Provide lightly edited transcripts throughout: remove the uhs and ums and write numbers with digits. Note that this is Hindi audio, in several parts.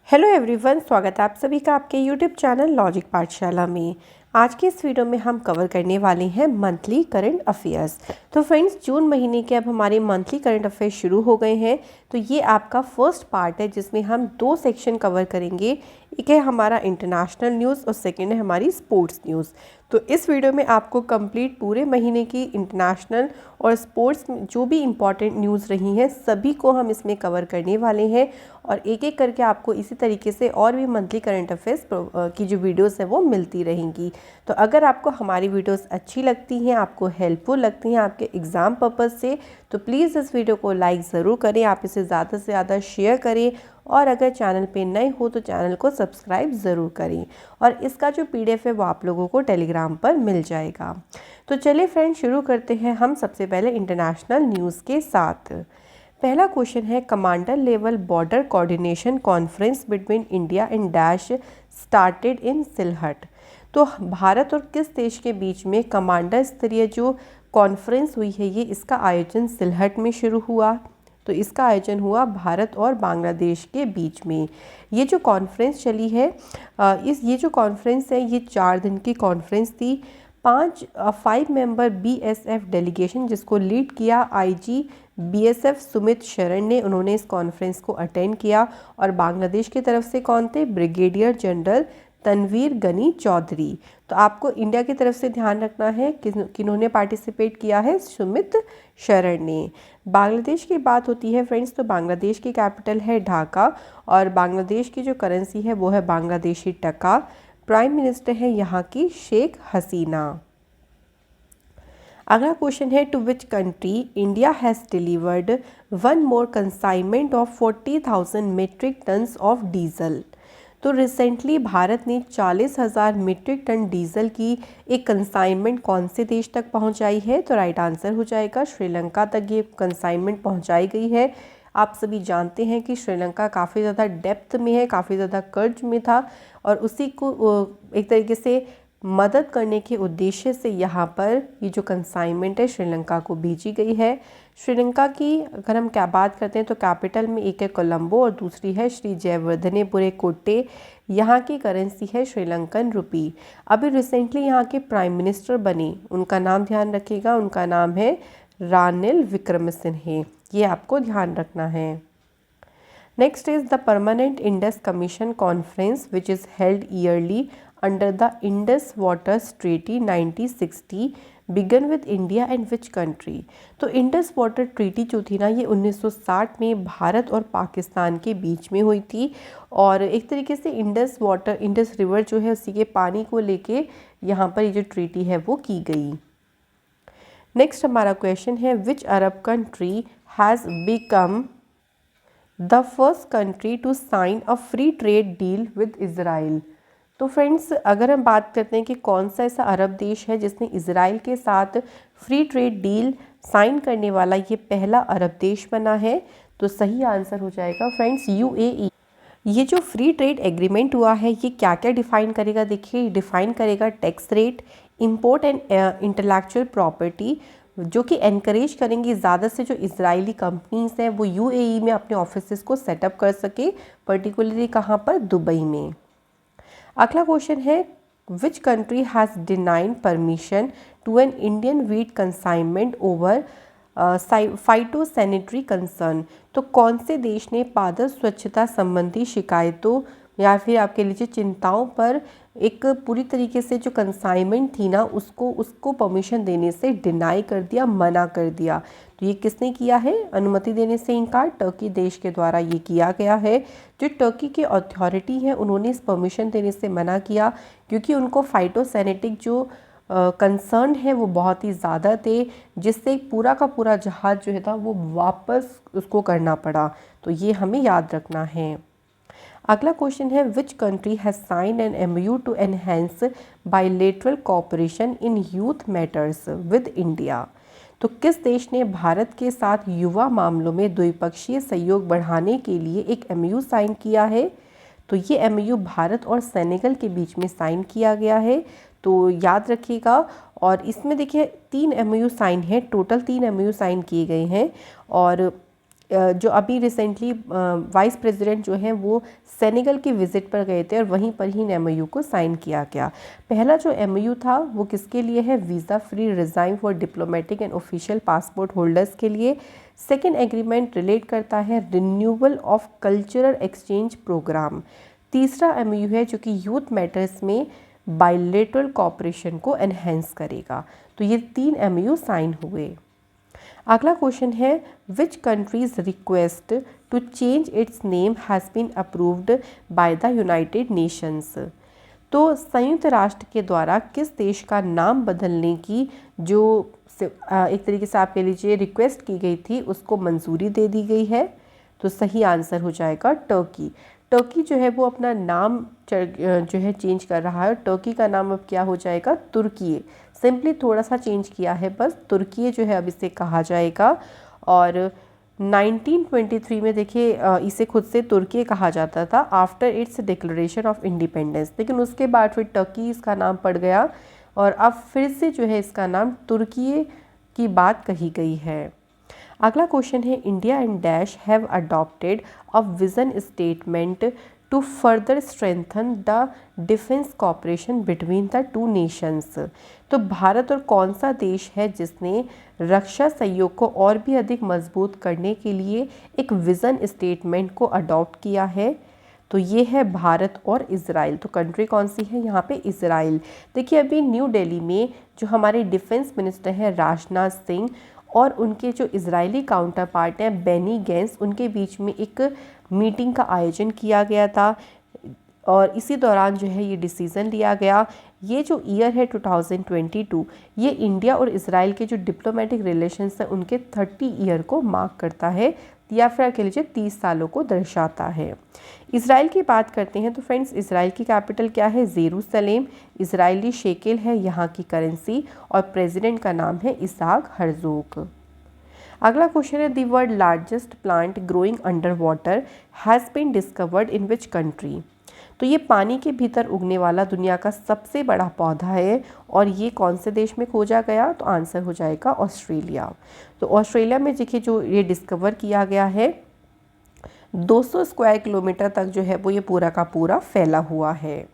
हेलो एवरीवन, स्वागत है आप सभी का आपके यूट्यूब चैनल लॉजिक पाठशाला में। आज के इस वीडियो में हम कवर करने वाले हैं मंथली करंट अफेयर्स। तो फ्रेंड्स, जून महीने के अब हमारे मंथली करंट अफेयर्स शुरू हो गए हैं। तो ये आपका फर्स्ट पार्ट है जिसमें हम दो सेक्शन कवर करेंगे। एक है हमारा इंटरनेशनल न्यूज़ और सेकेंड है हमारी स्पोर्ट्स न्यूज़। तो इस वीडियो में आपको कंप्लीट पूरे महीने की इंटरनेशनल और स्पोर्ट्स जो भी इम्पॉर्टेंट न्यूज़ रही हैं सभी को हम इसमें कवर करने वाले हैं और एक एक करके आपको इसी तरीके से और भी मंथली करंट अफेयर्स की जो वीडियोस हैं वो मिलती रहेंगी। तो अगर आपको हमारी वीडियोस अच्छी लगती हैं, आपको हेल्पफुल लगती हैं आपके एग्ज़ाम पर्पज़ से, तो प्लीज़ इस वीडियो को लाइक ज़रूर करें, आप इसे ज़्यादा से ज़्यादा शेयर करें और अगर चैनल पे नए हो तो चैनल को सब्सक्राइब ज़रूर करें। और इसका जो PDF है वो आप लोगों को टेलीग्राम पर मिल जाएगा। तो चलिए फ्रेंड, शुरू करते हैं हम सबसे पहले इंटरनेशनल न्यूज़ के साथ। पहला क्वेश्चन है, commander level border coordination conference between India and dash started in Sylhet. तो भारत और किस देश के बीच में कमांडर स्तरीय जो कॉन्फ्रेंस हुई है ये इसका आयोजन सिलहट में शुरू हुआ। तो इसका आयोजन हुआ भारत और बांग्लादेश के बीच में। ये जो कॉन्फ्रेंस चली है ये जो कॉन्फ्रेंस है ये 4 दिन की कॉन्फ्रेंस थी। 5 मेंबर BSF डेलीगेशन जिसको लीड किया IG BSF सुमित शरण ने, उन्होंने इस कॉन्फ्रेंस को अटेंड किया। और बांग्लादेश की तरफ से कौन थे? Brigadier general Tanvir Gani Chaudhary. तो आपको इंडिया की तरफ से ध्यान रखना है किन्होंने पार्टिसिपेट किया है? सुमित शरण ने। बांग्लादेश की बात होती है फ्रेंड्स, तो बांग्लादेश की कैपिटल है ढाका और बांग्लादेश की जो करेंसी है वो है बांग्लादेशी टका। प्राइम मिनिस्टर है यहाँ की शेख हसीना। अगला क्वेश्चन है, to which country India has delivered one more consignment of 40,000 metric tons of diesel. तो रिसेंटली भारत ने 40,000 मीट्रिक टन डीजल की एक कंसाइनमेंट कौन से देश तक पहुंचाई है? तो राइट आंसर हो जाएगा श्रीलंका तक ये कंसाइनमेंट पहुंचाई गई है। आप सभी जानते हैं कि श्रीलंका काफ़ी ज़्यादा डेप्थ में है, काफ़ी ज़्यादा कर्ज में था और उसी को एक तरीके से मदद करने के उद्देश्य से यहाँ पर ये जो कंसाइनमेंट है श्रीलंका को भेजी गई है। श्रीलंका की अगर हम क्या बात करते हैं तो कैपिटल में एक है कोलंबो और दूसरी है श्री जयवर्धनेपुरे कोट्टे। यहाँ की करेंसी है श्रीलंकन रुपी। अभी रिसेंटली यहाँ के प्राइम मिनिस्टर बने, उनका नाम ध्यान रखिएगा, उनका नाम है रानिल विक्रमसिंघे। ये आपको ध्यान रखना है। Next is the permanent Indus commission conference which is held yearly under the Indus waters treaty 1960 began with India and which country. तो इंडस वाटर ट्रीटी जो थी ना ये 1960 में भारत और पाकिस्तान के बीच में हुई थी और एक तरीके से इंडस रिवर जो है उसी के पानी को लेके यहाँ पर ये जो ट्रीटी है वो की गई। नेक्स्ट हमारा क्वेश्चन है, which Arab country has become the first country to sign a free trade deal with Israel. तो फ्रेंड्स, अगर हम बात करते हैं कि कौन सा ऐसा अरब देश है जिसने इज़राइल के साथ फ्री ट्रेड डील साइन करने वाला ये पहला अरब देश बना है, तो सही आंसर हो जाएगा फ्रेंड्स UAE। ये जो फ्री ट्रेड एग्रीमेंट हुआ है ये क्या क्या डिफ़ाइन करेगा? देखिए, डिफ़ाइन करेगा tax rate, import and intellectual property, जो कि एनकरेज करेंगी ज़्यादा से जो इजरायली कंपनीज हैं वो UAE में अपने ऑफिसेस को सेटअप कर सके, पर्टिकुलरली कहाँ पर? दुबई में। अगला क्वेश्चन है, which country has denied permission to an Indian wheat consignment over phyto sanitary concern. तो कौन से देश ने पादप स्वच्छता संबंधी शिकायतों या फिर आपके लीजिए चिंताओं पर एक पूरी तरीके से जो कंसाइनमेंट थी ना उसको परमिशन देने से डिनाई कर दिया, मना कर दिया। तो ये किसने किया है? अनुमति देने से इनकार टर्की देश के द्वारा ये किया गया है। जो टर्की के अथॉरिटी हैं उन्होंने इस परमिशन देने से मना किया क्योंकि उनको फाइटोसैनिटिक जो कंसर्न है वो बहुत ही ज़्यादा थे, जिससे पूरा का पूरा जहाज़ जो है था वो वापस उसको करना पड़ा। तो ये हमें याद रखना है। अगला क्वेश्चन है, which country has sign an MOU to enhance bilateral cooperation in youth matters with India. तो किस देश ने भारत के साथ युवा मामलों में द्विपक्षीय सहयोग बढ़ाने के लिए एक MOU साइन किया है? तो ये MOU भारत और सेनेगल के बीच में साइन किया गया है, तो याद रखिएगा। और इसमें देखिए 3 MOU साइन है, टोटल 3 MOU साइन किए गए हैं और जो अभी रिसेंटली वाइस प्रेसिडेंट जो हैं वो सेनेगल की विज़िट पर गए थे और वहीं पर ही एमओयू को साइन किया गया। पहला जो एमओयू था वो किसके लिए है? Visa free regime for diplomatic and official passport holders के लिए। सेकेंड एग्रीमेंट रिलेट करता है renewal of cultural exchange programme. तीसरा एमओयू है जो कि यूथ मैटर्स में बायलैटरल कोऑपरेशन को एनहेंस करेगा। तो ये 3 एमओयू साइन हुए। अगला क्वेश्चन है which countries request to change its name has been approved by the United Nations. तो संयुक्त राष्ट्र के द्वारा किस देश का नाम बदलने की जो एक तरीके से आप कह लीजिए रिक्वेस्ट की गई थी उसको मंजूरी दे दी गई है? तो सही आंसर हो जाएगा टर्की। टर्की जो है वो अपना नाम जो है चेंज कर रहा है और टर्की का नाम अब क्या हो जाएगा? तुर्की। सिंपली थोड़ा सा चेंज किया है बस, तुर्की जो है अब इसे कहा जाएगा। और 1923 में देखिए इसे खुद से तुर्की कहा जाता था after it's declaration of independence, लेकिन उसके बाद फिर टर्की इसका नाम पड़ गया और अब फिर से जो है इसका नाम तुर्की की बात कही गई है। अगला क्वेश्चन है India and dash have adopted a vision statement to further strengthen the defence cooperation between the two nations. तो भारत और कौन सा देश है जिसने रक्षा सहयोग को और भी अधिक मजबूत करने के लिए एक विज़न स्टेटमेंट को अडॉप्ट किया है? तो ये है भारत और इज़राइल। तो कंट्री कौन सी है यहाँ पे? इज़राइल। देखिए अभी न्यू दिल्ली में जो हमारे डिफेंस मिनिस्टर हैं राजनाथ सिंह और उनके जो इजरायली काउंटर पार्ट हैं बेनी गैंस, उनके बीच में एक मीटिंग का आयोजन किया गया था और इसी दौरान जो है ये डिसीज़न लिया गया। ये जो ईयर है 2022 ये इंडिया और इजराइल के जो डिप्लोमेटिक रिलेशंस हैं उनके 30 ईयर को मार्क करता है या फिर कह लीजिए 30 सालों को दर्शाता है। इजराइल की बात करते हैं तो फ्रेंड्स इजराइल की कैपिटल क्या है? जेरूसलेम। इजरायली शेकेल है यहाँ की करेंसी और प्रेसिडेंट का नाम है इसाक हर्जोग। अगला क्वेश्चन है the world largest plant growing under water has been discovered in which country. तो ये पानी के भीतर उगने वाला दुनिया का सबसे बड़ा पौधा है और ये कौन से देश में खोजा गया? तो आंसर हो जाएगा ऑस्ट्रेलिया। तो ऑस्ट्रेलिया में देखिए जो ये डिस्कवर किया गया है 200 स्क्वायर किलोमीटर तक जो है वो ये पूरा का पूरा फैला हुआ है।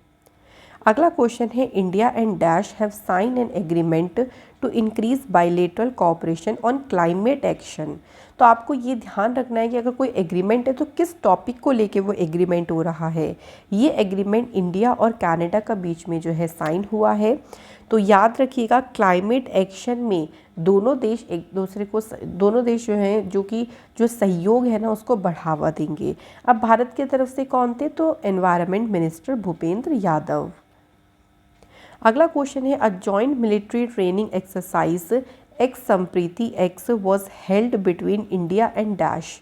अगला क्वेश्चन है India and dash have sign an agreement to increase bilateral cooperation on climate action. तो आपको ये ध्यान रखना है कि अगर कोई एग्रीमेंट है तो किस टॉपिक को लेके वो एग्रीमेंट हो रहा है। ये एग्रीमेंट इंडिया और कनाडा का बीच में जो है साइन हुआ है। तो याद रखिएगा क्लाइमेट एक्शन में दोनों देश एक दूसरे को दोनों देश जो हैं जो कि जो सहयोग है ना उसको बढ़ावा देंगे। अब भारत की तरफ से कौन थे? तो एनवायरनमेंट मिनिस्टर भूपेंद्र यादव। अगला क्वेश्चन है a joint military training exercise x Sampriti x was held between India and dash.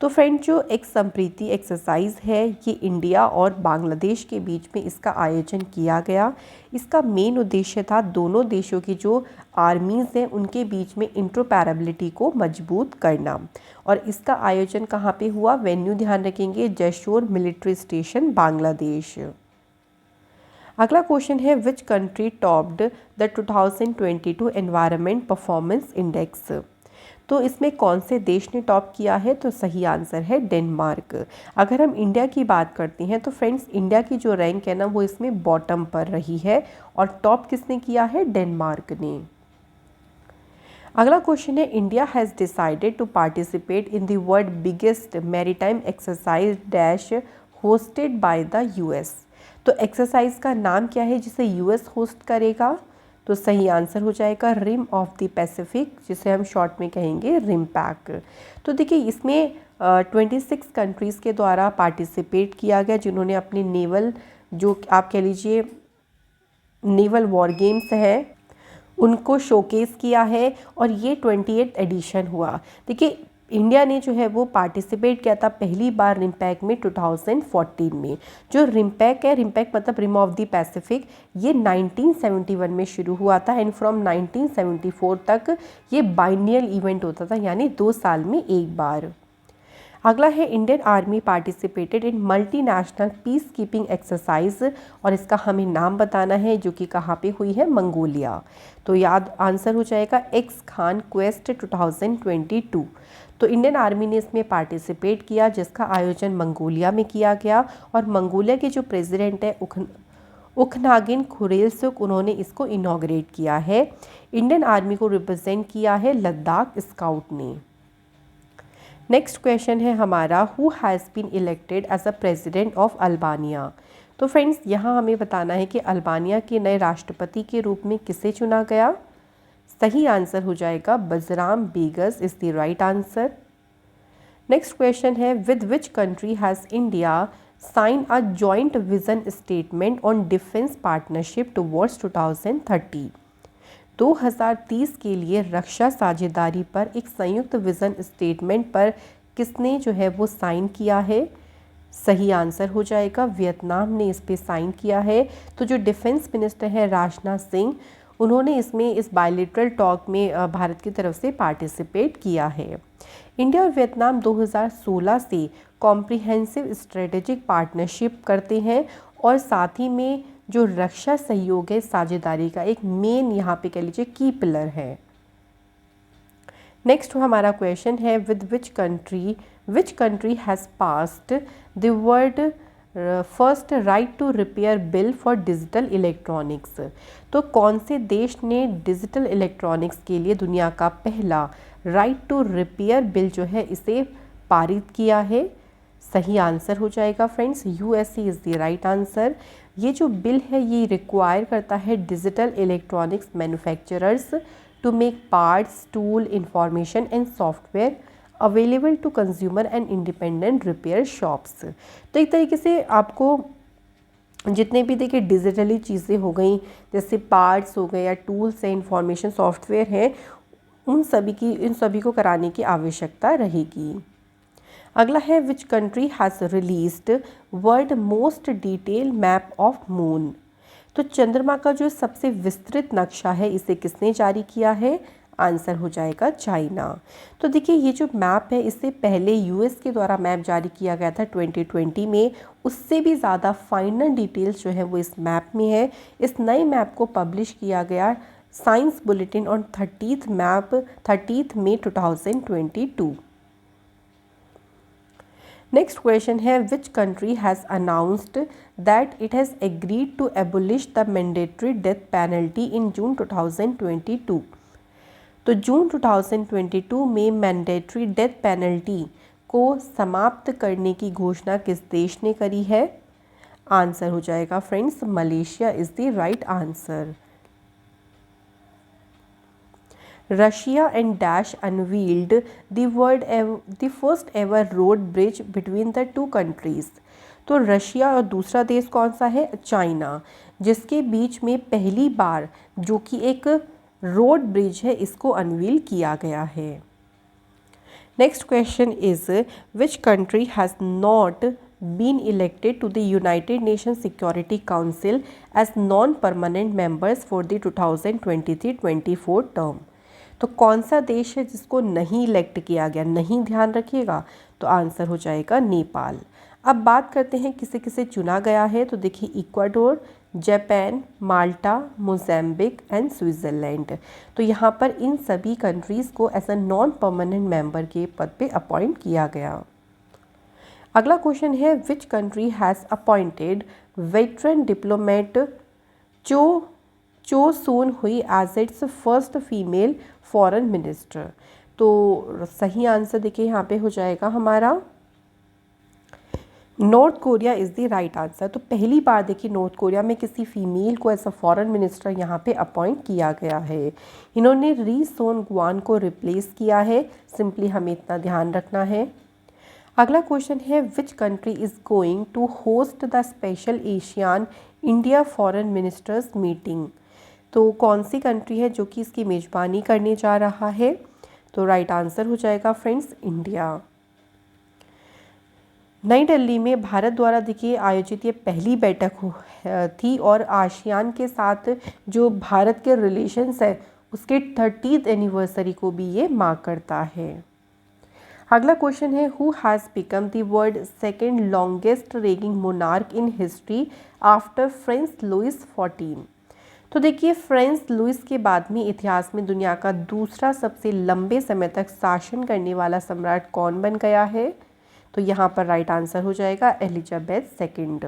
तो फ्रेंड जो एक्स संप्रीति एक्सरसाइज है ये इंडिया और बांग्लादेश के बीच में इसका आयोजन किया गया। इसका मेन उद्देश्य था दोनों देशों की जो आर्मीज़ हैं उनके बीच में इंटरऑपरेबिलिटी को मजबूत करना और इसका आयोजन कहाँ पे हुआ? वेन्यू ध्यान रखेंगे जशोर मिलिट्री स्टेशन बांग्लादेश। अगला क्वेश्चन है which country topped the 2022 environment performance index. तो इसमें कौन से देश ने टॉप किया है? तो सही आंसर है डेनमार्क। अगर हम इंडिया की बात करते हैं तो फ्रेंड्स इंडिया की जो रैंक है ना वो इसमें बॉटम पर रही है और टॉप किसने किया है? डेनमार्क ने। अगला क्वेश्चन है India has decided to participate in the world biggest maritime exercise dash hosted by the US. तो एक्सरसाइज का नाम क्या है जिसे यूएस होस्ट करेगा? तो सही आंसर हो जाएगा रिम ऑफ द पैसिफिक, जिसे हम शॉर्ट में कहेंगे रिमपैक। तो देखिए इसमें 26 कंट्रीज़ के द्वारा पार्टिसिपेट किया गया जिन्होंने अपने नेवल जो आप कह लीजिए नेवल वॉर गेम्स हैं उनको शोकेस किया है और ये 28th एडिशन हुआ। देखिए इंडिया ने जो है वो पार्टिसिपेट किया था पहली बार रिमपैक में 2014 में। जो रिमपैक है, रिमपैक मतलब रिम ऑफ द पैसिफिक, ये 1971 में शुरू हुआ था एंड फ्रॉम 1974 तक ये बाइनियल इवेंट होता था, यानी 2 साल में एक बार। अगला है Indian army participated in multinational peace keeping exercise और इसका हमें नाम बताना है जो कि कहाँ पे हुई है? मंगोलिया। तो याद आंसर हो जाएगा एक्स खान क्वेस्ट 2022। तो इंडियन आर्मी ने इसमें पार्टिसिपेट किया, जिसका आयोजन मंगोलिया में किया गया और मंगोलिया के जो प्रेसिडेंट है उखनागिन खुरेलसुख, उन्होंने इसको इनॉग्रेट किया है। इंडियन आर्मी को रिप्रेजेंट किया है लद्दाख स्काउट ने। नेक्स्ट क्वेश्चन है हमारा, who has been elected as a president of Albania. तो फ्रेंड्स यहाँ हमें बताना है कि अल्बानिया के नए राष्ट्रपति के रूप में किसे चुना गया। सही आंसर हो जाएगा बजराम बेगस is the right answer. Next question है, with which country has India sign a joint vision statement on defence partnership towards 2030। 2030 के लिए रक्षा साझेदारी पर एक संयुक्त विजन स्टेटमेंट पर किसने जो है वो साइन किया है। सही आंसर हो जाएगा वियतनाम ने इस पे साइन किया है। तो जो डिफेंस मिनिस्टर हैं राजनाथ सिंह, उन्होंने इसमें इस बायलैटरल टॉक में भारत की तरफ से पार्टिसिपेट किया है। इंडिया और वियतनाम 2016 से कॉम्प्रिहेंसिव स्ट्रेटेजिक पार्टनरशिप करते हैं और साथ ही में जो रक्षा सहयोग है साझेदारी का एक मेन यहाँ पे कह लीजिए की पिलर है। नेक्स्ट हमारा क्वेश्चन है, with which country has passed the world first right to repair bill for digital electronics. तो कौन से देश ने डिजिटल इलेक्ट्रॉनिक्स के लिए दुनिया का पहला राइट टू रिपेयर बिल जो है इसे पारित किया है। सही आंसर हो जाएगा friends USA is the right answer. ये जो बिल है ये रिक्वायर करता है digital electronics manufacturers to make parts, tool, information and software available to consumer and independent repair shops. तो एक तरीके से आपको जितने भी देखिए डिजिटली चीज़ें हो गई, जैसे पार्ट्स हो गए या टूल्स हैं, इंफॉर्मेशन सॉफ्टवेयर हैं, उन सभी को कराने की आवश्यकता रहेगी। अगला है, which country has released world most detail map of moon. तो चंद्रमा का जो सबसे विस्तृत नक्शा है इसे किसने जारी किया है। आंसर हो जाएगा चाइना। तो देखिए ये जो मैप है इससे पहले यूएस के द्वारा मैप जारी किया गया था 2020 में, उससे भी ज़्यादा फाइनल डिटेल्स जो है वो इस मैप में है। इस नए मैप को पब्लिश किया गया science bulletin on 30 May 2022। Next question है, which country has announced that it has agreed to abolish the mandatory death penalty in June 2022। तो जून 2022 में मैंडेटरी डेथ पेनल्टी को समाप्त करने की घोषणा किस देश ने करी है। आंसर हो जाएगा friends Malaysia is the right answer. Russia and Dash unveiled the first ever road bridge between the two countries। तो रशिया और दूसरा देश कौन सा है, चाइना, जिसके बीच में पहली बार जो कि एक रोड ब्रिज है इसको अनवील किया गया है। Next question is, which country has not been elected to the United Nations Security Council as non-permanent members for the 2023-24 term। तो कौन सा देश है जिसको नहीं इलेक्ट किया गया, नहीं ध्यान रखिएगा, तो आंसर हो जाएगा नेपाल। अब बात करते हैं किसे किसे चुना गया है। तो देखिए Ecuador, Japan, Malta, Mozambique and Switzerland. तो यहाँ पर इन सभी कंट्रीज़ को as a non permanent member के पद पे अपॉइंट किया गया। अगला क्वेश्चन है, which country has appointed veteran diplomat Choe Son Hui as its first female foreign minister. तो सही आंसर देखिए यहाँ पे हो जाएगा हमारा North Korea is the right answer. तो पहली बार देखिए नॉर्थ कोरिया में किसी फीमेल को एज अ फॉरेन मिनिस्टर यहाँ पे अपॉइंट किया गया है। इन्होंने री सोन गुआन को रिप्लेस किया है, सिंपली हमें इतना ध्यान रखना है। अगला क्वेश्चन है, which country is going to host the special ASEAN India foreign ministers meeting. तो कौन सी कंट्री है जो कि इसकी मेज़बानी करने जा रहा है। तो राइट आंसर हो जाएगा फ्रेंड्स इंडिया। नई दिल्ली में भारत द्वारा देखिए आयोजित ये पहली बैठक थी और आसियान के साथ जो भारत के रिलेशंस है उसके 30th एनिवर्सरी को भी ये मार्क करता है। अगला क्वेश्चन है, who has become the world second longest reigning monarch in history after French Louis 14। तो देखिए फ्रांस लुइस के बाद में इतिहास में दुनिया का दूसरा सबसे लंबे समय तक शासन करने वाला सम्राट कौन बन गया है? तो यहाँ पर राइट आंसर हो जाएगा एलिजाबेथ सेकंड।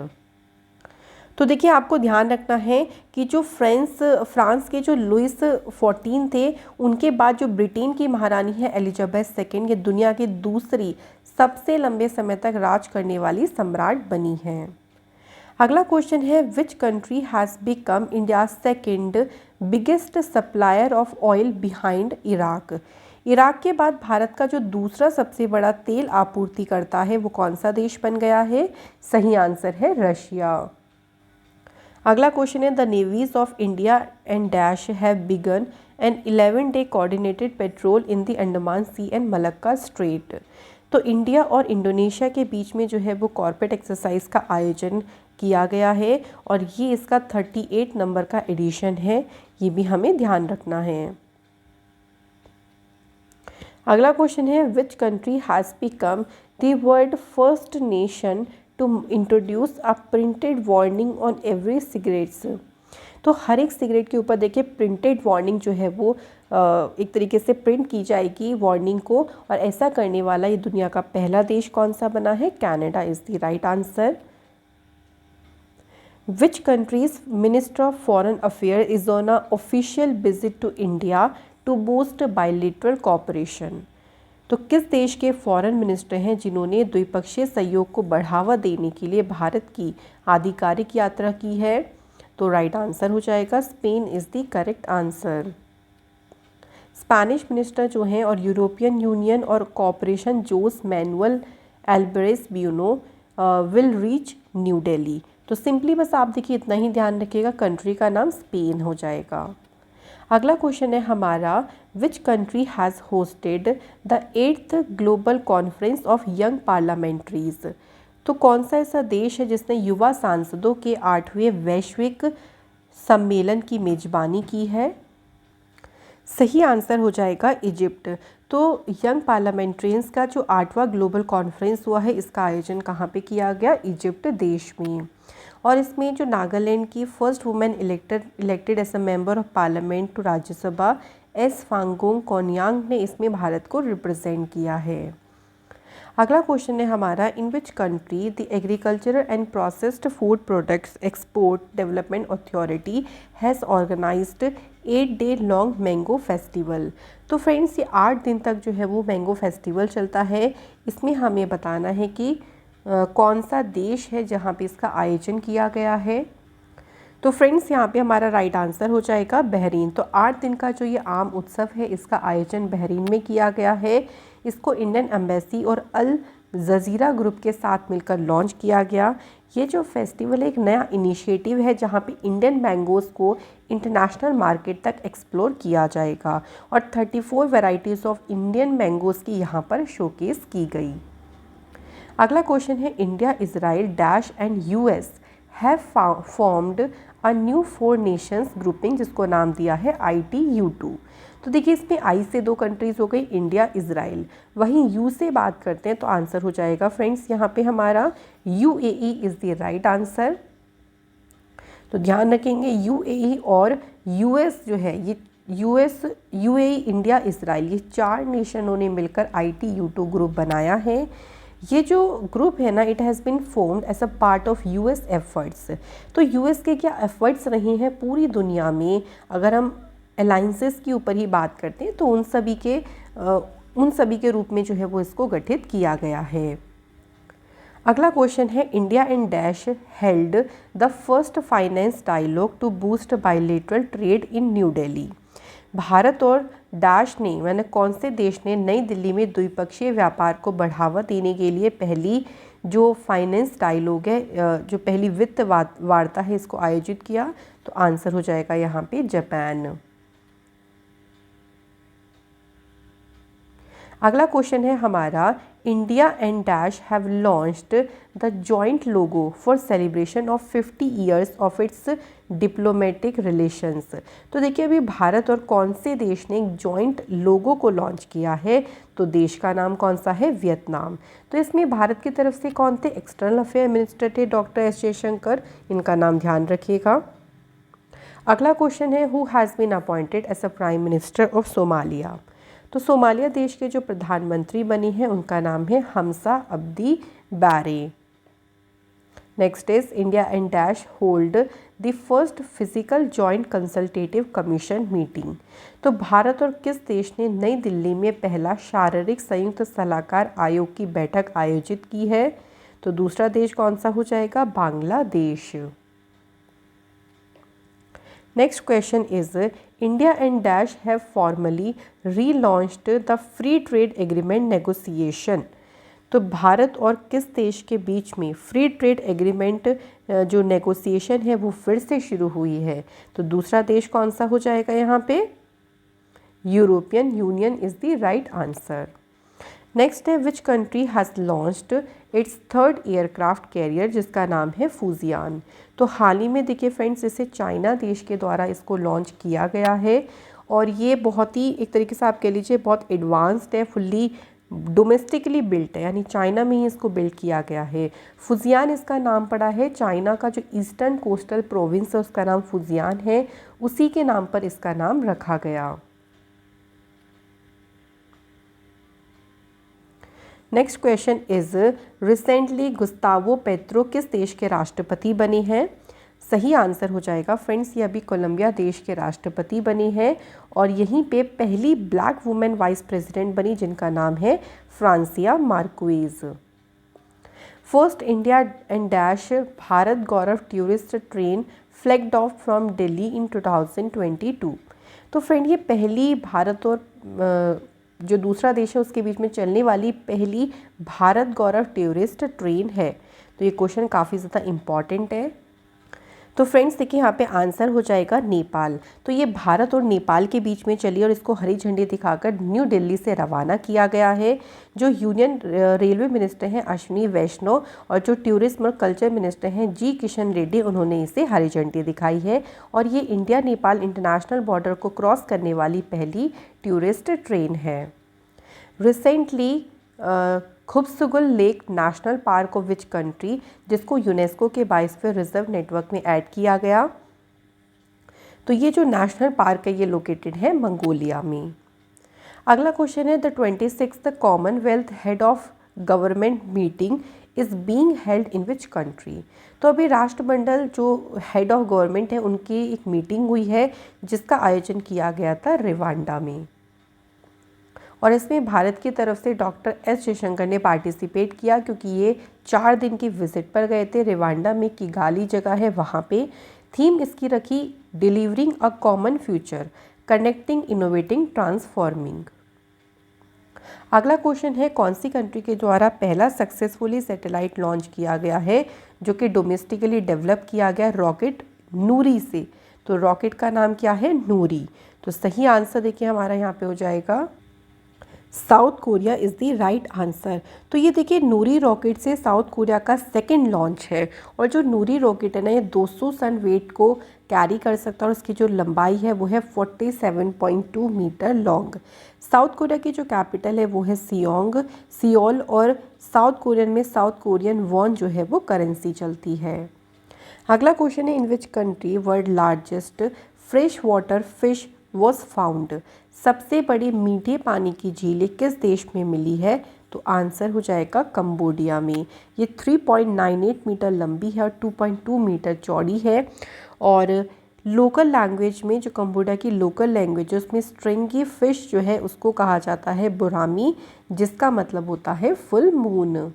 तो देखिए आपको ध्यान रखना है कि जो फ्रांस के जो लुइस 14 थे, उनके बाद जो ब्रिटेन की महारानी है एलिजाबेथ सेकंड, ये दुनिया की दूसरी सबसे लंबे समय तक राज करने वाली सम्राट बनी है। अगला क्वेश्चन है which country has become India second biggest supplier of oil behind Iraq? Iraq के बाद भारत का जो दूसरा सबसे बड़ा तेल आपूर्तिकर्ता है वो कौन सा देश बन गया है? सही आंसर है रशिया। अगला क्वेश्चन है the navies of India and dash have began an 11-day coordinated patrol in the Andaman sea and Malacca strait. तो इंडिया और इंडोनेशिया के बीच में जो है वो कॉर्पोरेट एक्सरसाइज का आयोजन किया गया है और ये इसका 38 नंबर का एडिशन है, ये भी हमें ध्यान रखना है। अगला क्वेश्चन है which country has become the world first nation to introduce a printed warning on every cigarettes. तो हर एक सिगरेट के ऊपर देखिए प्रिंटेड वार्निंग जो है वो एक तरीके से प्रिंट की जाएगी वार्निंग को, और ऐसा करने वाला ये दुनिया का पहला देश कौन सा बना है? Canada is the right answer. Which countries minister of foreign affair is on a official visit to India to boost bilateral cooperation? तो किस देश के फॉरेन मिनिस्टर हैं जिन्होंने द्विपक्षीय सहयोग को बढ़ावा देने के लिए भारत की आधिकारिक यात्रा की है? तो राइट आंसर हो जाएगा Spain is the correct answer. Spanish minister जो हैं और यूरोपियन यूनियन और cooperation José Manuel Albares Bueno will reach New Delhi. तो सिंपली बस आप देखिए इतना ही ध्यान रखिएगा, कंट्री का नाम स्पेन हो जाएगा। अगला क्वेश्चन है हमारा which country has hosted the 8th global conference of young parliamentarians? तो कौन सा ऐसा देश है जिसने युवा सांसदों के 8वें वैश्विक सम्मेलन की मेजबानी की है? सही आंसर हो जाएगा इजिप्ट। तो यंग पार्लियामेंट्रियंस का जो 8वां ग्लोबल कॉन्फ्रेंस हुआ है, इसका आयोजन कहाँ पे किया गया? इजिप्ट देश में। और इसमें जो नागालैंड की first women elected as a member of parliament to Rajya Sabha S Phangnon Konyak ने इसमें भारत को रिप्रेजेंट किया है। अगला क्वेश्चन है हमारा in which country the agricultural and processed food products export development authority has organised 8-day long mango festival? तो फ्रेंड्स ये 8 दिन तक जो है वो मैंगो फेस्टिवल चलता है। इसमें हमें बताना है कि कौन सा देश है जहाँ पे इसका आयोजन किया गया है। तो फ्रेंड्स यहाँ पे हमारा राइट आंसर हो जाएगा बहरीन। तो 8 दिन का जो ये आम उत्सव है इसका आयोजन बहरीन में किया गया है। इसको इंडियन एम्बेसी और अल जजीरा ग्रुप के साथ मिलकर लॉन्च किया गया। ये जो फेस्टिवल एक नया इनिशिएटिव है जहाँ पे इंडियन मैंगोज़ को इंटरनेशनल मार्केट तक एक्सप्लोर किया जाएगा और 34 वैरायटीज़ ऑफ इंडियन मैंगोज़ की यहाँ पर शोकेस की गई। अगला क्वेश्चन है India Israel dash and US have formed a new 4 Nations grouping जिसको नाम दिया है ITU2। तो देखिए इसमें आई से 2 कंट्रीज़ हो गई इंडिया इजराइल, वहीं यू से बात करते हैं तो आंसर हो जाएगा फ्रेंड्स यहाँ पे हमारा UAE is the right answer. तो ध्यान रखेंगे UAE और US जो है ये UAE इंडिया इजराइल ये 4 नेशनों ने मिलकर ITU2 ग्रुप बनाया है। ये जो ग्रुप है ना it has been formed as a part of US efforts. तो US के क्या एफर्ट्स रहे हैं पूरी दुनिया में, अगर हम अलाइंसेस के ऊपर ही बात करते हैं तो उन सभी के रूप में जो है वो इसको गठित किया गया है। अगला क्वेश्चन है India and dash held the first finance dialogue to boost bilateral trade in New Delhi? भारत और डैश ने मैंने कौन से देश ने नई दिल्ली में द्विपक्षीय व्यापार को बढ़ावा देने के लिए पहली जो फाइनेंस डायलॉग है जो पहली वित्त वार्ता है इसको आयोजित किया? तो आंसर हो जाएगा यहाँ पे जापान। अगला क्वेश्चन है हमारा India and dash have launched the joint logo for celebration of 50 years of its diplomatic relations. तो देखिए अभी भारत और कौन से देश ने एक जॉइंट लोगो को लॉन्च किया है? तो देश का नाम कौन सा है? वियतनाम। तो इसमें भारत की तरफ से कौन थे? एक्सटर्नल अफेयर मिनिस्टर थे डॉक्टर एस जयशंकर, इनका नाम ध्यान रखिएगा। अगला क्वेश्चन है, who has been appointed as a prime minister of Somalia. तो सोमालिया देश के जो प्रधानमंत्री बने हैं उनका नाम है हमजा अब्दी बारे। Next is, India and dash hold the first physical joint consultative commission meeting. तो भारत और किस देश ने नई दिल्ली में पहला शारीरिक संयुक्त सलाहकार आयोग की बैठक आयोजित की है? तो दूसरा देश कौन सा हो जाएगा? Bangladesh. Next question is, India and dash have formally relaunched the free trade agreement negotiation. तो भारत और किस देश के बीच में फ्री ट्रेड एग्रीमेंट जो नेगोशिएशन है वो फिर से शुरू हुई है? तो दूसरा देश कौन सा हो जाएगा यहाँ पे? European Union is the right answer. Next है, which country has launched its third aircraft carrier, जिसका नाम है फूजियान। तो हाल ही में देखिए फ्रेंड्स, इसे चाइना देश के द्वारा इसको लॉन्च किया गया है और ये बहुत ही एक तरीके से आप कह लीजिए बहुत एडवांस्ड है, फुल्ली डोमेस्टिकली बिल्ट है, यानी चाइना में ही इसको बिल्ड किया गया है। फुजियान इसका नाम पड़ा है चाइना का जो ईस्टर्न कोस्टल प्रोविंस है उसका नाम फुजियान है, उसी के नाम पर इसका नाम रखा गया। Next question is, recently Gustavo petro किस देश के राष्ट्रपति बने हैं? सही आंसर हो जाएगा फ्रेंड्स, ये अभी कोलंबिया देश के राष्ट्रपति बने हैं और यहीं पे पहली ब्लैक वुमेन वाइस प्रेसिडेंट बनी जिनका नाम है Francia Marquez. First India and dash Bharat Gaurav tourist train flagged off from Delhi in 2022। तो फ्रेंड, ये पहली भारत और जो दूसरा देश है उसके बीच में चलने वाली पहली भारत गौरव टूरिस्ट ट्रेन है। तो ये क्वेश्चन काफ़ी ज़्यादा इम्पॉर्टेंट है। तो फ्रेंड्स देखिए यहाँ पे आंसर हो जाएगा नेपाल। तो ये भारत और नेपाल के बीच में चली और इसको हरी झंडी दिखाकर न्यू दिल्ली से रवाना किया गया है। जो यूनियन रेलवे मिनिस्टर हैं अश्विनी वैष्णव और जो टूरिज्म और कल्चर मिनिस्टर हैं जी किशन रेड्डी, उन्होंने इसे हरी झंडी दिखाई है और ये इंडिया नेपाल इंटरनेशनल बॉर्डर को क्रॉस करने वाली पहली टूरिस्ट ट्रेन है। Recently Khuvsgul lake national park of which country, जिसको यूनेस्को के 22वें रिजर्व नेटवर्क में ऐड किया गया। तो ये जो नेशनल पार्क है ये लोकेटेड है मंगोलिया में। अगला क्वेश्चन है, the 26th Commonwealth head of government meeting is being held in which country. तो अभी राष्ट्रमंडल जो हेड ऑफ गवर्नमेंट है उनकी एक मीटिंग हुई है जिसका आयोजन किया गया था रिवांडा में और इसमें भारत की तरफ से डॉक्टर एस जयशंकर ने पार्टिसिपेट किया क्योंकि ये 4 दिन की विजिट पर गए थे। रिवांडा में किगाली जगह है वहाँ पे। थीम इसकी रखी delivering a common future, connecting, innovating, transforming. अगला क्वेश्चन है, कौन सी कंट्री के द्वारा पहला सक्सेसफुली सैटेलाइट लॉन्च किया गया है जो कि डोमेस्टिकली डेवलप किया गया रॉकेट नूरी से। तो रॉकेट का नाम क्या है? नूरी। तो सही आंसर देखिए हमारा यहाँ पे हो जाएगा south Korea is the right answer. तो ये देखिए नूरी रॉकेट से साउथ कोरिया का सेकंड लॉन्च है और जो नूरी रॉकेट है ना ये 200 टन वेट को कैरी कर सकता है और उसकी जो लंबाई है वो है 47.2 मीटर लॉन्ग। साउथ कोरिया की जो कैपिटल है वो है सियोल और साउथ कोरियन में साउथ कोरियन वॉन जो है वो करेंसी चलती है। अगला क्वेश्चन है, in which country world largest fresh water fish was found. सबसे बड़ी मीठे पानी की झीलें किस देश में मिली है? तो आंसर हो जाएगा कंबोडिया में। ये 3.98 मीटर लंबी है और 2.2 मीटर चौड़ी है और लोकल लैंग्वेज में जो कंबोडिया की लोकल लैंग्वेज है उसमें स्ट्रिंगी फिश जो है उसको कहा जाता है बुरामी, जिसका मतलब होता है full moon.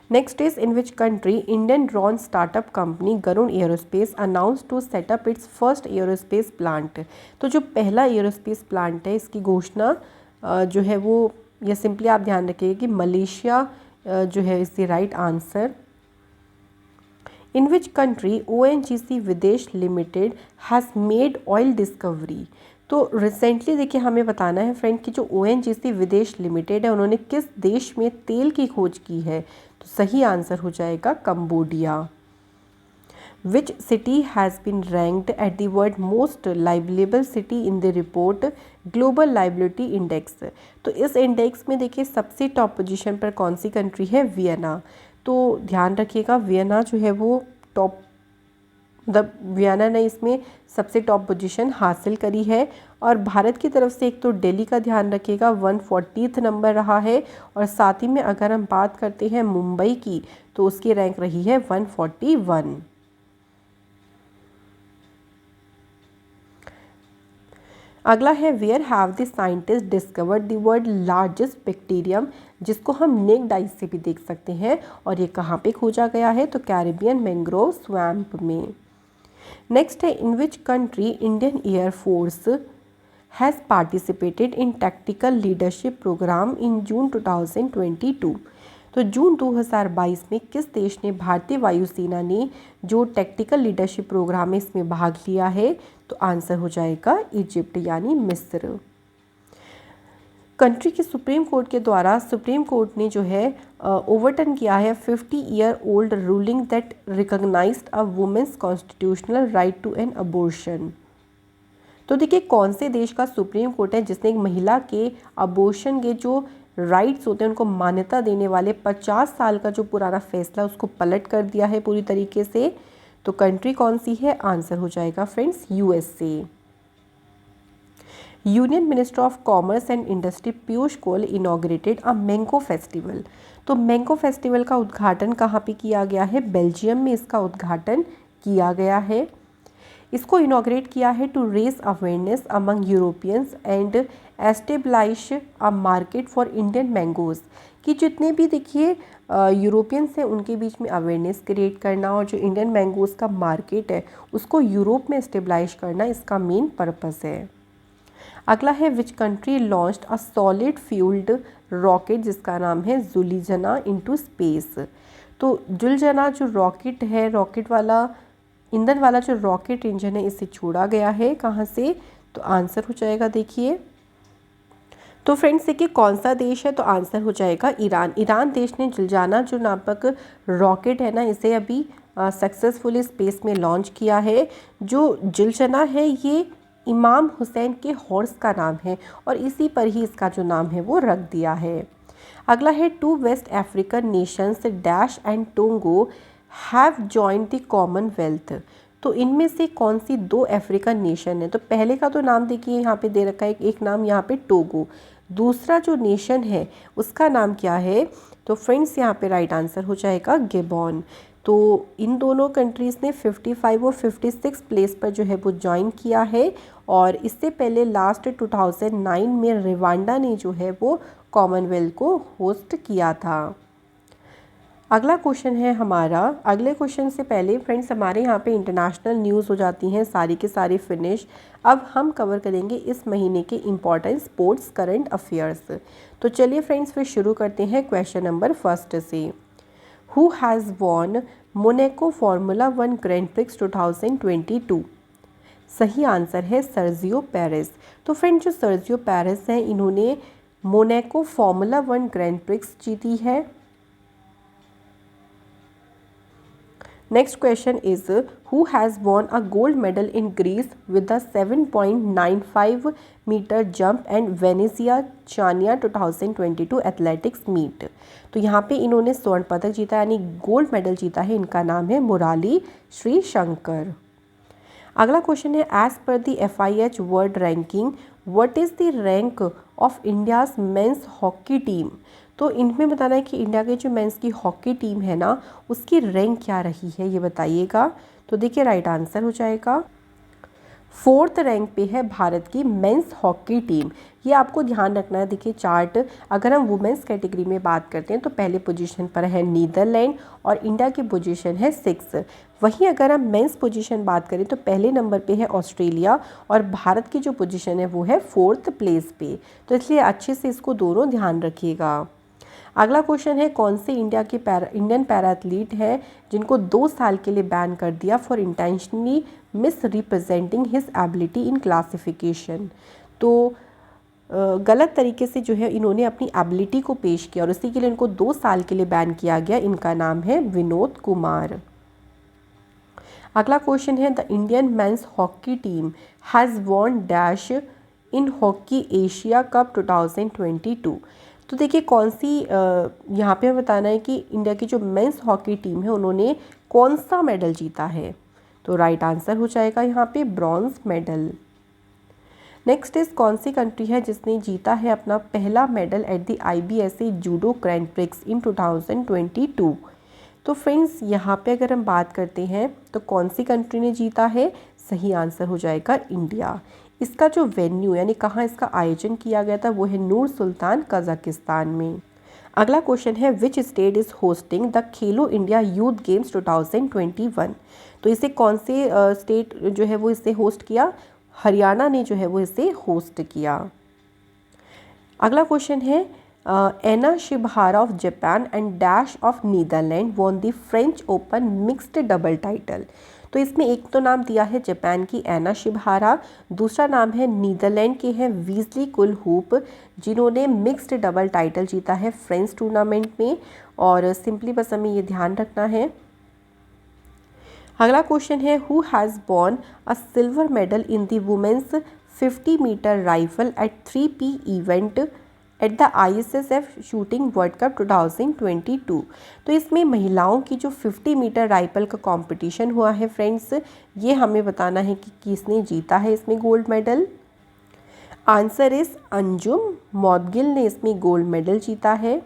Next is, in which country Indian drone startup company Garuda aerospace announce to set up its first aerospace plant. तो जो पहला एरोस्पेस प्लांट है इसकी घोषणा जो है वो, ये सिंपली आप ध्यान रखिएगा कि मलेशिया जो है is the right answer. In which country ONGC विदेश limited has made oil discovery. तो रिसेंटली देखिए हमें बताना है फ्रेंड कि जो ONGC विदेश लिमिटेड है उन्होंने किस देश में तेल की खोज की है? तो सही आंसर हो जाएगा Cambodia. Which city has been ranked at the world most liveable city in the report global liveability index. तो इस इंडेक्स में देखिए सबसे टॉप पोजीशन पर कौन सी कंट्री है? वियना। तो ध्यान रखिएगा वियना जो है वो टॉप द वियना ने इसमें सबसे टॉप पोजीशन हासिल करी है। और भारत की तरफ से एक तो दिल्ली का ध्यान रखिएगा 140 नंबर रहा है, और साथ ही में अगर हम बात करते हैं मुंबई की तो उसकी रैंक रही है 141। अगला है where have the scientist discovered the world largest bacterium, जिसको हम नेक्ड आई से भी देख सकते हैं, और ये कहाँ पे खोजा गया है तो कैरिबियन मैंग्रोव स्वैम्प में। नेक्स्ट है in which country Indian air force has participated in tactical leadership programme in June 2022। तो जून 2022 में किस देश ने, भारतीय वायुसेना ने जो टैक्टिकल लीडरशिप प्रोग्राम है इसमें भाग लिया है, तो आंसर हो जाएगा इजिप्ट यानी मिस्र। कंट्री की सुप्रीम कोर्ट के द्वारा सुप्रीम कोर्ट ने जो है ओवरटर्न किया है 50 year old ruling that recognised a women's constitutional right to an abortion. तो देखिए कौन से देश का सुप्रीम कोर्ट है जिसने एक महिला के अबॉर्शन के जो राइट्स होते हैं उनको मान्यता देने वाले 50 साल का जो पुराना फैसला उसको पलट कर दिया है पूरी तरीके से। तो कंट्री कौन सी है, आंसर हो जाएगा friends USA. Union minister of commerce and industry Piyush Goyal inaugurated a mango festival. तो मैंगो फेस्टिवल का उद्घाटन कहाँ पे किया गया है, बेल्जियम में इसका उद्घाटन किया गया है। इसको इनॉग्रेट किया है to raise awareness among Europeans and establish a market for Indian mangoes, कि जितने भी देखिए यूरोपियंस हैं उनके बीच में अवेयरनेस क्रिएट करना, और जो इंडियन मैंगोज़ का मार्केट है उसको यूरोप में एस्टेब्लिश करना इसका मेन पर्पस है। अगला है which country launched a solid fuelled rocket जिसका नाम है जुलिजना इनटू स्पेस। तो जुलजना जो रॉकेट है, रॉकेट वाला ईंधन वाला जो रॉकेट इंजन है इसे छोड़ा गया है कहाँ से, तो आंसर हो जाएगा देखिए। तो फ्रेंड्स देखिए कौन सा देश है, तो आंसर हो जाएगा ईरान। ईरान देश ने जुलजाना जो नामक रॉकेट है ना इसे अभी सक्सेसफुली स्पेस में लॉन्च किया है। जो जुलजना है ये इमाम हुसैन के हॉर्स का नाम है, और इसी पर ही इसका जो नाम है वो रख दिया है। अगला है two West African nations dash and Togo have joined the Commonwealth. तो इनमें से कौन सी दो अफ्रीकन नेशन है, तो पहले का तो नाम देखिए यहाँ पे दे रखा है, एक नाम यहाँ पे टोगो, दूसरा जो नेशन है उसका नाम क्या है, तो फ्रेंड्स यहाँ पे राइट आंसर हो जाएगा गेबॉन। तो इन दोनों कंट्रीज़ ने 55 और 56 प्लेस पर जो है वो ज्वाइन किया है, और इससे पहले लास्ट 2009 में रवांडा ने जो है वो कॉमनवेल्थ को होस्ट किया था। अगला क्वेश्चन है हमारा, अगले क्वेश्चन से पहले फ्रेंड्स हमारे यहाँ पे इंटरनेशनल न्यूज़ हो जाती हैं सारी के सारी फिनिश। अब हम कवर करेंगे इस महीने के इम्पॉर्टेंट स्पोर्ट्स करंट अफेयर्स। तो चलिए फ्रेंड्स फिर शुरू करते हैं क्वेश्चन नंबर फर्स्ट से। Who has von Monaco formula 1 grand prix 2022? सही आंसर है सर्जियो पेरेस। तो फ्रेंड्स जो सर्जियो पेरेस हैं इन्होंने मोनाको फार्मूला 1 ग्रैंड प्रिक्स जीती है। Next question is who has won a gold medal in Greece with the 7.95 meter jump and Venezia Chania 2022 athletics meet। तो यहाँ पे इन्होंने स्वर्ण पदक जीता यानी गोल्ड मेडल जीता है, इनका नाम है मुराली श्रीशंकर। अगला क्वेश्चन है as per the FIH world ranking what is the rank of India's men's hockey team. तो इनमें बताना है कि इंडिया के जो मेंस की हॉकी टीम है ना उसकी रैंक क्या रही है ये बताइएगा। तो देखिए राइट आंसर हो जाएगा 4th रैंक पे है भारत की मेंस हॉकी टीम। ये आपको ध्यान रखना है। देखिए चार्ट अगर हम वुमेंस कैटेगरी में बात करते हैं तो पहले पोजीशन पर है नीदरलैंड और इंडिया की पोजीशन है 6। वहीं अगर हम मेंस पोजीशन बात करें तो पहले नंबर पे है ऑस्ट्रेलिया और भारत की जो पोजीशन है वो है 4th प्लेस पे। तो इसलिए अच्छे से इसको दोनों ध्यान रखिएगा। अगला क्वेश्चन है कौन से इंडियन पैरा एथलीट हैं जिनको 2 साल के लिए बैन कर दिया for intentionally miss representing his ability in classification. तो गलत तरीके से जो है इन्होंने अपनी एबिलिटी को पेश किया और उसी के लिए इनको 2 साल के लिए बैन किया गया। इनका नाम है विनोद कुमार। अगला क्वेश्चन है the Indian mains hockey team has won dash in hockey Asia cup 2022। तो देखिए कौन सी यहाँ पे हमें बताना है कि इंडिया की जो मेंस हॉकी टीम है उन्होंने कौन सा मेडल जीता है। तो राइट आंसर हो जाएगा यहाँ पे ब्रॉन्ज मेडल। नेक्स्ट इज कौन सी कंट्री है जिसने जीता है अपना पहला medal at the IBSA judo grand prix in 2022। तो फ्रेंड्स यहाँ पे अगर हम बात करते हैं तो कौन सी कंट्री ने जीता है, सही आंसर हो जाएगा इंडिया। इसका जो वेन्यू यानी कहाँ इसका आयोजन किया गया था वो है नूर सुल्तान कजाकिस्तान में। अगला क्वेश्चन है which state is hosting the Khelo India youth games 2021। तो इसे कौन से स्टेट जो है वो इसे होस्ट किया, हरियाणा ने जो है वो इसे होस्ट किया। अगला क्वेश्चन है Ena Shibahara of Japan and dash of Netherlands won the French Open mixed double title. तो इसमें एक तो नाम दिया है जापान की एना शिबहारा, दूसरा नाम है नीदरलैंड के हैं वीजली कुलहूप जिन्होंने मिक्स्ड डबल टाइटल जीता है फ्रेंच टूर्नामेंट में। और सिंपली बस हमें ये ध्यान रखना है। अगला क्वेश्चन है who has won a silver medal in the women's 50 metre rifle at 3P event at the ISSF shooting world cup 2022। तो इसमें महिलाओं की जो 50 मीटर राइफल का कंपटीशन हुआ है फ्रेंड्स, ये हमें बताना है कि किसने जीता है इसमें gold medal. Answer is Anjum Moudgil ने इसमें गोल्ड मेडल जीता है।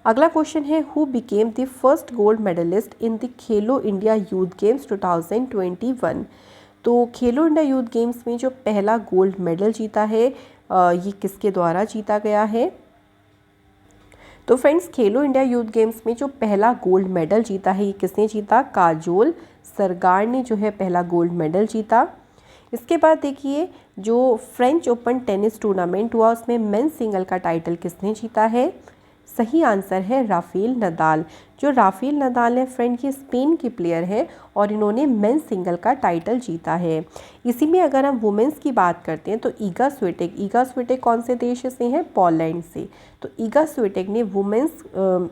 अगला क्वेश्चन है who became the first gold medallist in the Khelo India youth games 2021। तो खेलो इंडिया यूथ गेम्स में जो पहला गोल्ड मेडल जीता है ये किसके द्वारा जीता गया है। तो फ्रेंड्स खेलो इंडिया यूथ गेम्स में जो पहला गोल्ड मेडल जीता है ये किसने जीता, काजोल सरगार ने जो है पहला गोल्ड मेडल जीता। इसके बाद देखिए जो फ्रेंच ओपन टेनिस टूर्नामेंट हुआ उसमें मेंस सिंगल का टाइटल किसने जीता है, सही आंसर है राफेल नदाल। जो राफेल नदाल है फ्रेंड ये स्पेन के प्लेयर हैं और इन्होंने मेंस सिंगल का टाइटल जीता है। इसी में अगर हम वुमेंस की बात करते हैं तो ईगा स्विटेक कौन से देश से हैं, पोलैंड से। तो ईगा स्विटेक ने वुमेंस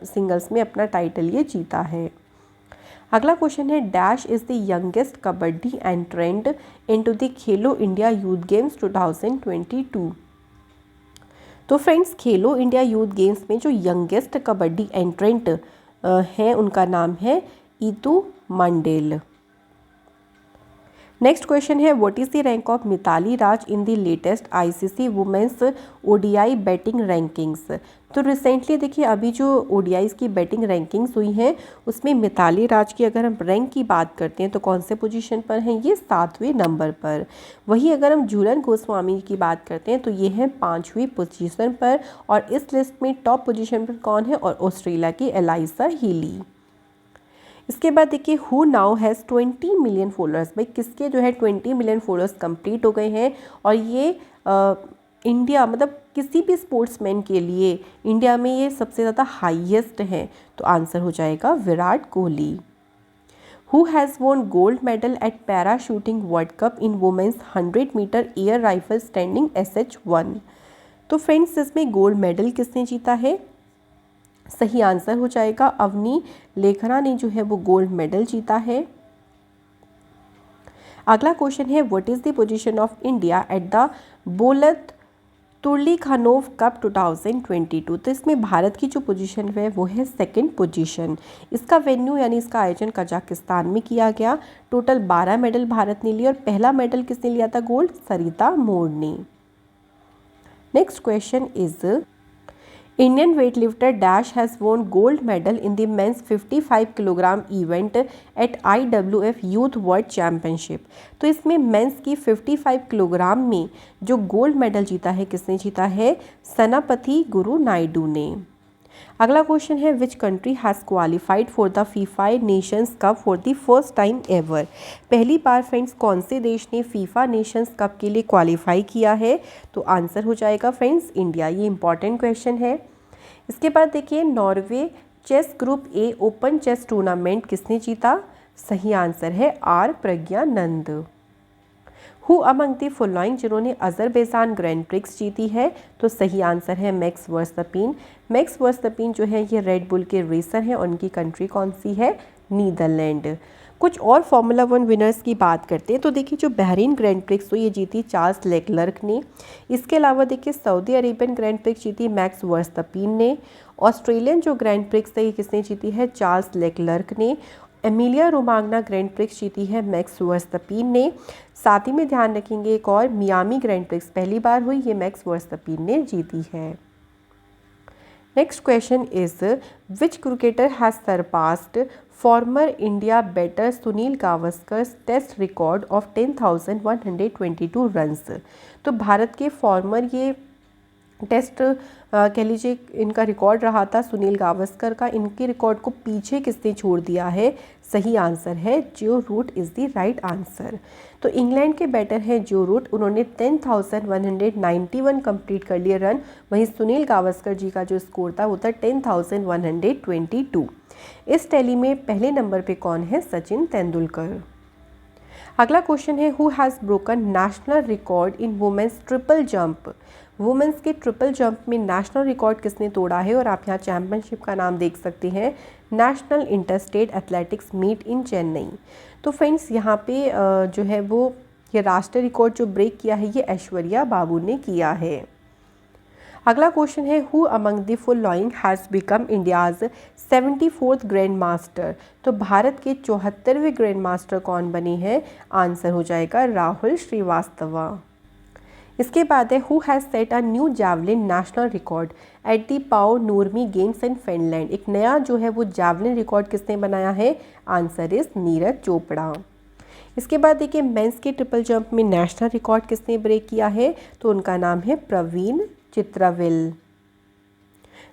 सिंगल्स में अपना टाइटल ये जीता है। अगला क्वेश्चन है dash is the youngest kabaddi एंट्रेंट into the Khelo India youth games 2022। तो फ्रेंड्स खेलो इंडिया यूथ गेम्स में जो यंगेस्ट कबड्डी एंट्रेंट हैं उनका नाम है ईतू मंडेल। नेक्स्ट क्वेश्चन है what is the rank of Mithali Raj in the latest ICC women's ODI batting rankings. तो रिसेंटली देखिए अभी जो ODIs की बैटिंग रैंकिंग्स हुई हैं उसमें मिताली राज की अगर हम रैंक की बात करते हैं तो कौन से पोजीशन पर हैं, ये 7वें नंबर पर। वहीं अगर हम झूलन गोस्वामी की बात करते हैं तो ये हैं 5वीं पोजीशन पर। और इस लिस्ट में टॉप पोजीशन पर कौन है, और ऑस्ट्रेलिया की एलाइसा हीली। इसके बाद देखिए who now has 20 million followers. भाई किसके जो है 20 मिलियन फॉलोअर्स कंप्लीट हो गए हैं। और ये इंडिया मतलब किसी भी स्पोर्ट्समैन के लिए इंडिया में ये सबसे ज़्यादा हाईएस्ट है। तो आंसर हो जाएगा Virat Kohli. Who has won gold medal at para shooting world cup in women's 100 metre air rifle standing SH1। तो फ्रेंड्स इसमें गोल्ड मेडल किसने जीता है, सही आंसर हो जाएगा अवनी लेखरा ने जो है वो गोल्ड मेडल जीता है। अगला क्वेश्चन है what is the position of India at the बोलत तुर्लीखानोव कप 2022। तो इसमें भारत की जो पोजीशन है वो है 2nd पोजीशन। इसका वेन्यू यानी इसका आयोजन कजाकिस्तान में किया गया। टोटल 12 मेडल भारत ने लिए और पहला मेडल किसने लिया था, गोल्ड, सरिता मोर ने। Next question is Indian weightlifter Dash has won gold medal in the men's 55 kilogram event at IWF youth world championship. तो इसमें मेंस की 55 किलोग्राम में जो गोल्ड मेडल जीता है किसने जीता है, सनापति गुरु नायडू ने। अगला क्वेश्चन है which country has qualified for the FIFA Nations cup for the first time ever. पहली बार फ्रेंड्स कौन से देश ने फीफा नेशंस कप के लिए क्वालिफाई किया है, तो आंसर हो जाएगा फ्रेंड्स इंडिया। ये इंपॉर्टेंट क्वेश्चन है। इसके बाद देखिए Norway chess group A open chess tournament किसने जीता, सही आंसर है R Praggnanandhaa. Who among the following जिन्होंने अजरबैजान ग्रैंड प्रिक्स जीती है, तो सही आंसर है मैक्स वर्स्टैपिन। मैक्स वर्स्टैपिन जो है ये रेड बुल के रेसर हैं और उनकी कंट्री कौन सी है, नीदरलैंड। कुछ और फार्मूला 1 विनर्स की बात करते हैं तो देखिए जो बहरीन ग्रैंड प्रिक्स तो ये जीती चार्ल्स लेक्लर्क ने। इसके अलावा देखिए सऊदी अरेबियन ग्रैंड प्रिक्स जीती मैक्स वर्स्टैपिन ने। ऑस्ट्रेलियन जो ग्रैंड प्रिक्स है ये किसने जीती है, चार्ल्स लेक्लर्क ने। एमिलिया रोमांगना ग्रैंड प्रिक्स जीती है मैक्स वर्स्टैपिन ने। साथ ही में ध्यान रखेंगे एक और मियामी ग्रैंड प्रिक्स पहली बार हुई, ये मैक्स वर्स्टैपिन ने जीती है। Next question is which cricketer has surpassed former India batter Sunil Gavaskar test record of 10,122 runs. तो भारत के फॉर्मर ये टेस्ट कह लीजिए इनका रिकॉर्ड रहा था सुनील गावस्कर का, इनके रिकॉर्ड को पीछे किसने छोड़ दिया है? सही आंसर है Joe Root is the right answer. तो इंग्लैंड के बैटर हैं जो रूट, उन्होंने 10,191 कंप्लीट कर लिए रन। वहीं सुनील गावस्कर जी का जो स्कोर था वो था 10,122। इस टैली में पहले नंबर पे कौन है? सचिन तेंदुलकर। अगला क्वेश्चन है who has broken national record in women's triple jump. Women's के ट्रिपल जंप में नेशनल रिकॉर्ड किसने तोड़ा है? और आप यहाँ चैम्पियनशिप का नाम देख सकते हैं, national interstate athletics meet in Chennai. तो फ्रेंड्स यहाँ पे जो है वो ये राष्ट्रीय रिकॉर्ड जो ब्रेक किया है ये ऐश्वर्या बाबू ने किया है। अगला क्वेश्चन है who among the following has become India's 74th grand master. तो भारत के 74वें ग्रैंड मास्टर कौन बने हैं? आंसर हो जाएगा राहुल श्रीवास्तवा। इसके बाद है who has set a new javelin national record at the पाओ नूरमी गेम्स इन फिनलैंड। एक नया जो है वो जैवलिन रिकॉर्ड किसने बनाया है? Answer is Neeraj Chopra. इसके बाद देखिए मेंस के ट्रिपल जंप में नेशनल रिकॉर्ड किसने ब्रेक किया है? तो उनका नाम है प्रवीण चित्राविल।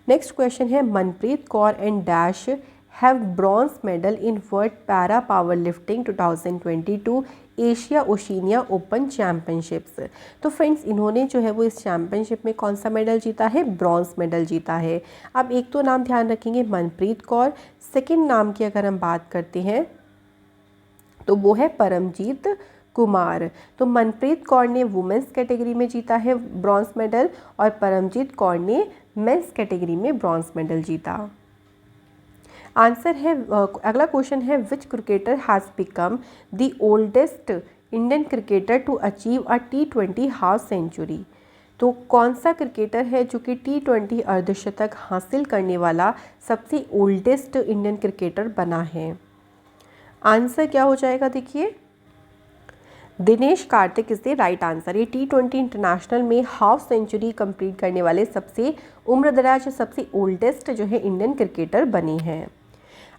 नेक्स्ट क्वेश्चन है Manpreet Kaur and dash have bronze medal in world para power lifting 2022 Asia Oceania open championships. तो फ्रेंड्स इन्होंने जो है वो इस चैम्पियनशिप में कौन सा मेडल जीता है? ब्रॉन्ज मेडल जीता है। अब एक तो नाम ध्यान रखेंगे मनप्रीत कौर, सेकंड नाम की अगर हम बात करते हैं तो वो है परमजीत कुमार। तो मनप्रीत कौर ने वुमेंस कैटेगरी में जीता है ब्रॉन्ज मेडल और परमजीत कौर ने मेंस कैटेगरी में ब्रॉन्ज मेडल जीता। आंसर है अगला क्वेश्चन है which cricketer has become the oldest Indian cricketer to achieve a T20 half century. तो कौन सा क्रिकेटर है जो कि T20 अर्धशतक हासिल करने वाला सबसे ओल्डेस्ट इंडियन क्रिकेटर बना है? आंसर क्या हो जाएगा? देखिए Dinesh Karthik is the right answer. ये T20 इंटरनेशनल में हाफ सेंचुरी कंप्लीट करने वाले सबसे उम्रदराज सबसे ओल्डेस्ट जो है इंडियन क्रिकेटर बने हैं।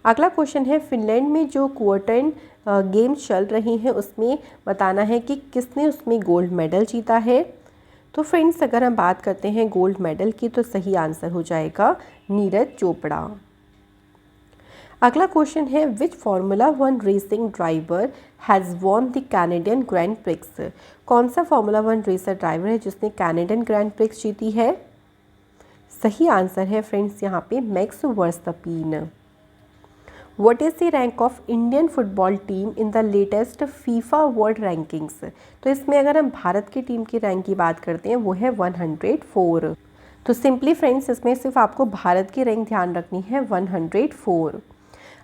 अगला क्वेश्चन है फिनलैंड में जो क्वार्टर गेम्स चल रही हैं उसमें बताना है कि किसने उसमें गोल्ड मेडल जीता है। तो फ्रेंड्स अगर हम बात करते हैं गोल्ड मेडल की तो सही आंसर हो जाएगा नीरज चोपड़ा। अगला क्वेश्चन है which formula 1 racing driver has won the Canadian grand prix. कौन सा फार्मूला 1 रेसर ड्राइवर है जिसने कैनेडियन ग्रैंड प्रिक्स जीती है? सही आंसर है फ्रेंड्स यहाँ पे Max Verstappen. What is the rank of Indian football team in the latest FIFA world rankings. तो इसमें अगर हम भारत की टीम की रैंक की बात करते हैं वो है 104। तो सिंपली फ्रेंड्स इसमें सिर्फ आपको भारत की रैंक ध्यान रखनी है 104।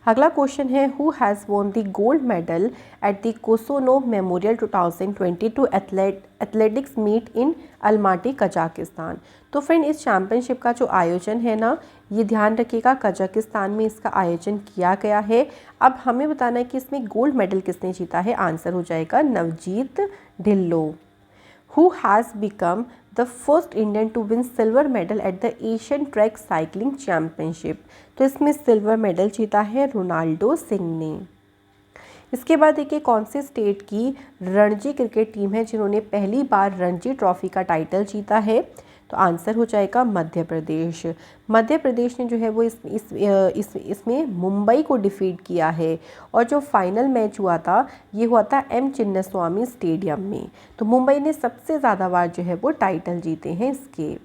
अगला क्वेश्चन है who has won the gold medal at the Kosanov memorial 2022 athletics meet in Almaty Kazakhstan. तो फ्रेंड इस चैम्पियनशिप का जो आयोजन है ना ये ध्यान रखिएगा कजाकिस्तान में इसका आयोजन किया गया है। अब हमें बताना है कि इसमें गोल्ड मेडल किसने जीता है? आंसर हो जाएगा Navjeet Dhillon. Who has become the first Indian to win silver medal at the Asian track cycling championship. तो इसमें सिल्वर मेडल जीता है रोनाल्डो सिंह ने। इसके बाद देखिए कौन से स्टेट की रणजी क्रिकेट टीम है जिन्होंने पहली बार रणजी ट्रॉफी का टाइटल जीता है? तो आंसर हो जाएगा मध्य प्रदेश। मध्य प्रदेश ने जो है वो इसमें मुंबई को डिफीट किया है और जो फाइनल मैच हुआ था ये हुआ था M चिन्नास्वामी स्टेडियम में। तो मुंबई ने सबसे ज़्यादा बार जो है वो टाइटल जीते हैं इसके।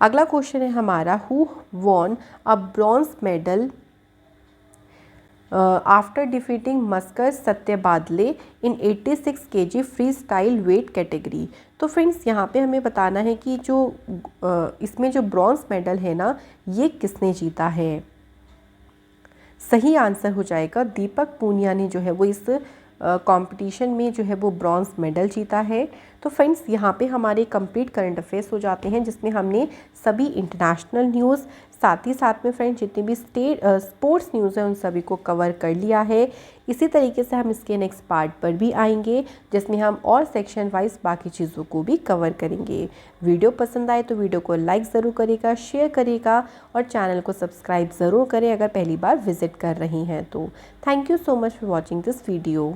अगला क्वेश्चन है हमारा who won a bronze medal after defeating मस्कर सत्यबादले in 86 kg freestyle weight category. तो फ्रेंड्स यहाँ पे हमें बताना है कि जो इसमें जो ब्रॉन्ज मेडल है ना ये किसने जीता है? सही आंसर हो जाएगा दीपक पूनिया ने जो है वो इस कंपटीशन में जो है वो ब्रॉन्ज मेडल जीता है। तो फ्रेंड्स यहाँ पे हमारे कंप्लीट करंट अफेयर्स हो जाते हैं, जिसमें हमने सभी इंटरनेशनल न्यूज़, साथ ही साथ में फ्रेंड्स जितने भी स्पोर्ट्स न्यूज़ हैं उन सभी को कवर कर लिया है। इसी तरीके से हम इसके नेक्स्ट पार्ट पर भी आएंगे, जिसमें हम और सेक्शन वाइज बाकी चीज़ों को भी कवर करेंगे। वीडियो पसंद आए तो वीडियो को लाइक ज़रूर करेगा, शेयर करेगा और चैनल को सब्सक्राइब ज़रूर करें अगर पहली बार विजिट कर रही हैं तो। Thank you so much for watching this video.